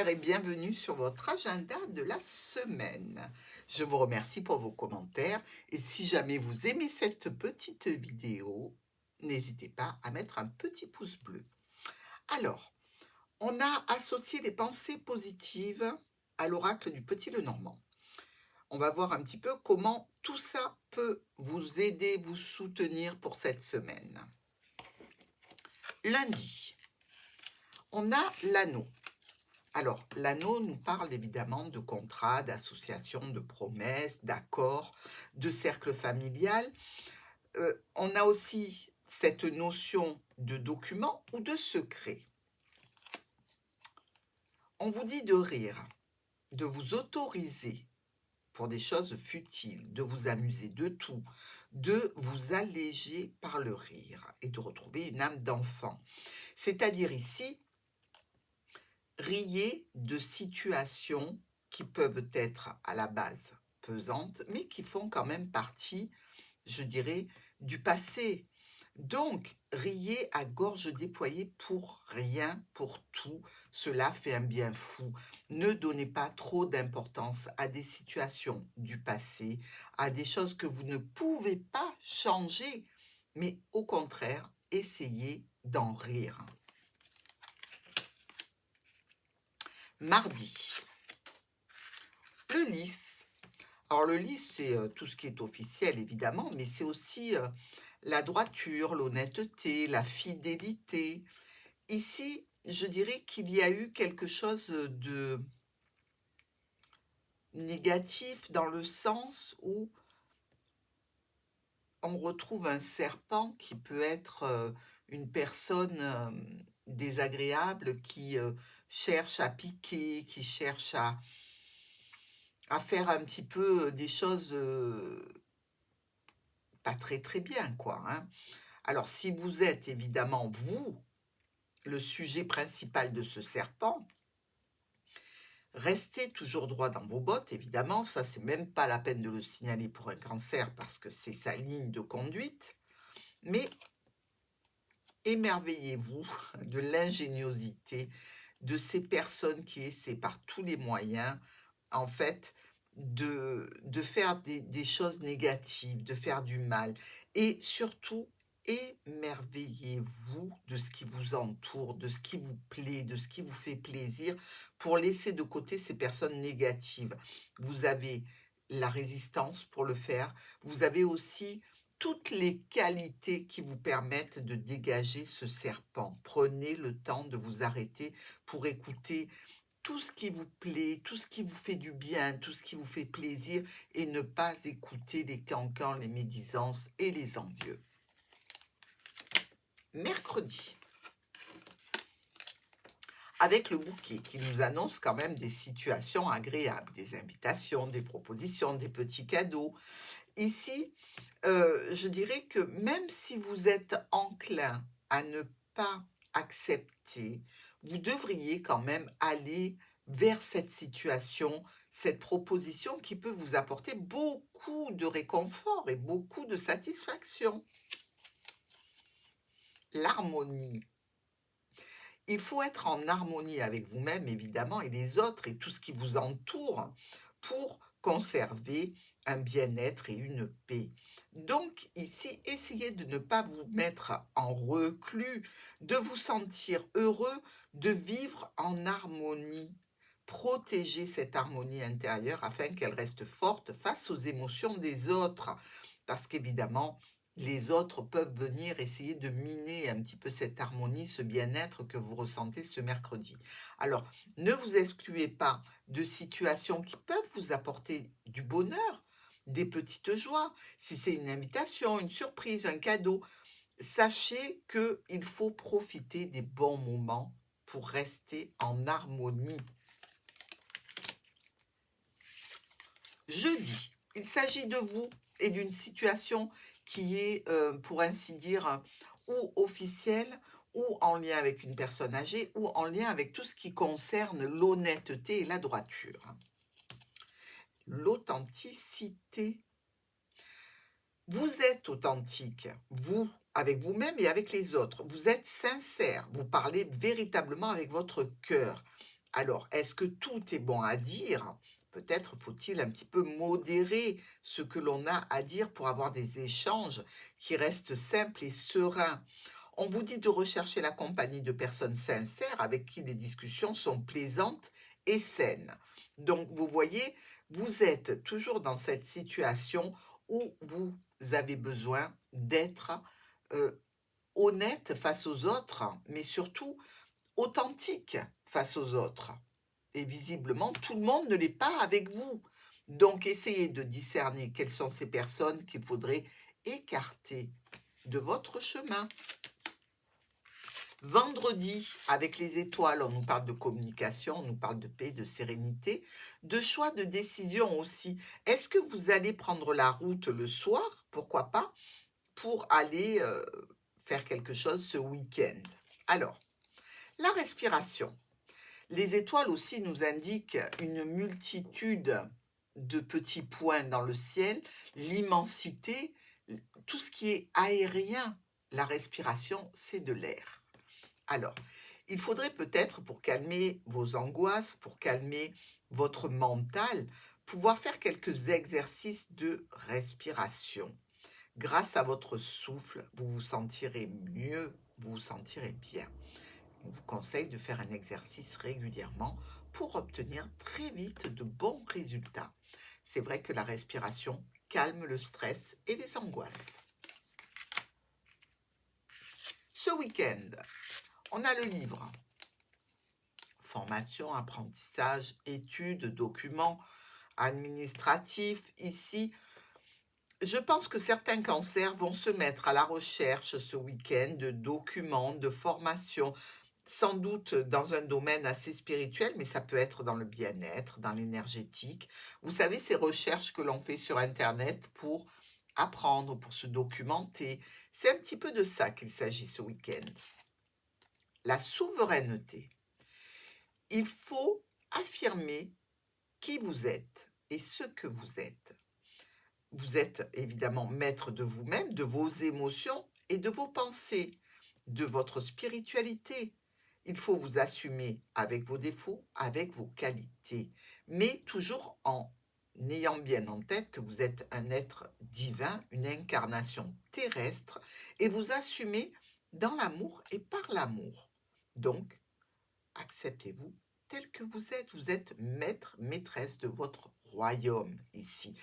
Claire et bienvenue sur votre agenda de la semaine. Je vous remercie pour vos commentaires et si jamais vous aimez cette petite vidéo, n'hésitez pas à mettre un petit pouce bleu. Alors, on a associé des pensées positives à l'oracle du Petit Lenormand. On va voir un petit peu comment tout ça peut vous aider, vous soutenir pour cette semaine. Lundi, on a l'anneau. Alors, l'anneau nous parle évidemment de contrats, d'associations, de promesses, d'accords, de cercle familial. On a aussi cette notion de document ou de secret. On vous dit de rire, de vous autoriser pour des choses futiles, de vous amuser de tout, de vous alléger par le rire et de retrouver une âme d'enfant. C'est-à-dire ici, riez de situations qui peuvent être à la base pesantes, mais qui font quand même partie, je dirais, du passé. Donc, riez à gorge déployée pour rien, pour tout. Cela fait un bien fou. Ne donnez pas trop d'importance à des situations du passé, à des choses que vous ne pouvez pas changer, mais au contraire, essayez d'en rire. Mardi, le lys. Alors le lys, c'est tout ce qui est officiel, évidemment, mais c'est aussi la droiture, l'honnêteté, la fidélité. Ici, je dirais qu'il y a eu quelque chose de négatif dans le sens où on retrouve un serpent qui peut être une personne désagréable qui cherche à piquer, qui cherche à faire un petit peu des choses pas très très bien, quoi, hein. Alors, si vous êtes évidemment, vous, le sujet principal de ce serpent, restez toujours droit dans vos bottes, évidemment, ça c'est même pas la peine de le signaler pour un cancer parce que c'est sa ligne de conduite, mais émerveillez-vous de l'ingéniosité de ces personnes qui essaient par tous les moyens, en fait, de faire des choses négatives, de faire du mal. Et surtout, émerveillez-vous de ce qui vous entoure, de ce qui vous plaît, de ce qui vous fait plaisir, pour laisser de côté ces personnes négatives. Vous avez la résistance pour le faire. Vous avez aussi toutes les qualités qui vous permettent de dégager ce serpent. Prenez le temps de vous arrêter pour écouter tout ce qui vous plaît, tout ce qui vous fait du bien, tout ce qui vous fait plaisir et ne pas écouter les cancans, les médisances et les envieux. Mercredi, avec le bouquet qui nous annonce quand même des situations agréables, des invitations, des propositions, des petits cadeaux. Ici, je dirais que même si vous êtes enclin à ne pas accepter, vous devriez quand même aller vers cette situation, cette proposition qui peut vous apporter beaucoup de réconfort et beaucoup de satisfaction. L'harmonie. Il faut être en harmonie avec vous-même, évidemment, et les autres et tout ce qui vous entoure pour conserver un bien-être et une paix. Donc ici, essayez de ne pas vous mettre en reclus, de vous sentir heureux, de vivre en harmonie. Protégez cette harmonie intérieure afin qu'elle reste forte face aux émotions des autres. Parce qu'évidemment, les autres peuvent venir essayer de miner un petit peu cette harmonie, ce bien-être que vous ressentez ce mercredi. Alors, ne vous excluez pas de situations qui peuvent vous apporter du bonheur, des petites joies. Si c'est une invitation, une surprise, un cadeau, sachez qu'il faut profiter des bons moments pour rester en harmonie. Jeudi, il s'agit de vous et d'une situation qui est, pour ainsi dire, ou officielle, ou en lien avec une personne âgée, ou en lien avec tout ce qui concerne l'honnêteté et la droiture. L'authenticité. Vous êtes authentique, vous, avec vous-même et avec les autres. Vous êtes sincère, vous parlez véritablement avec votre cœur. Alors, est-ce que tout est bon à dire? Peut-être faut-il un petit peu modérer ce que l'on a à dire pour avoir des échanges qui restent simples et sereins. On vous dit de rechercher la compagnie de personnes sincères avec qui les discussions sont plaisantes et saines. Donc, vous voyez, vous êtes toujours dans cette situation où vous avez besoin d'être euh, honnête face aux autres, mais surtout authentique face aux autres. Et visiblement, tout le monde ne l'est pas avec vous. Donc, essayez de discerner quelles sont ces personnes qu'il faudrait écarter de votre chemin. Vendredi, avec les étoiles, on nous parle de communication, on nous parle de paix, de sérénité, de choix de décision aussi. Est-ce que vous allez prendre la route le soir, pourquoi pas, pour aller faire quelque chose ce week-end? Alors, la respiration. Les étoiles aussi nous indiquent une multitude de petits points dans le ciel, l'immensité, tout ce qui est aérien. La respiration, c'est de l'air. Alors, il faudrait peut-être, pour calmer vos angoisses, pour calmer votre mental, pouvoir faire quelques exercices de respiration. Grâce à votre souffle, vous vous sentirez mieux, vous vous sentirez bien. On vous conseille de faire un exercice régulièrement pour obtenir très vite de bons résultats. C'est vrai que la respiration calme le stress et les angoisses. Ce week-end, on a le livre. Formation, apprentissage, études, documents administratifs. Ici, je pense que certains cancers vont se mettre à la recherche ce week-end de documents, de formations, sans doute dans un domaine assez spirituel, mais ça peut être dans le bien-être, dans l'énergétique. Vous savez, ces recherches que l'on fait sur Internet pour apprendre, pour se documenter, c'est un petit peu de ça qu'il s'agit ce week-end. La souveraineté. Il faut affirmer qui vous êtes et ce que vous êtes. Vous êtes évidemment maître de vous-même, de vos émotions et de vos pensées, de votre spiritualité. Il faut vous assumer avec vos défauts, avec vos qualités, mais toujours en ayant bien en tête que vous êtes un être divin, une incarnation terrestre, et vous assumez dans l'amour et par l'amour. Donc, acceptez-vous tel que vous êtes maître, maîtresse de votre royaume ici.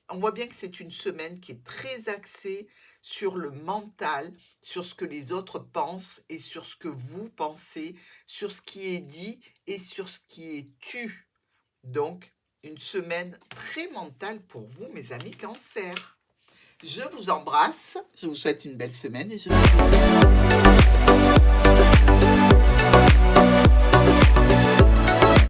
On voit bien que c'est une semaine qui est très axée sur le mental, sur ce que les autres pensent et sur ce que vous pensez, sur ce qui est dit et sur ce qui est tu. Donc, une semaine très mentale pour vous, mes amis Cancer. Je vous embrasse, je vous souhaite une belle semaine et je vous dis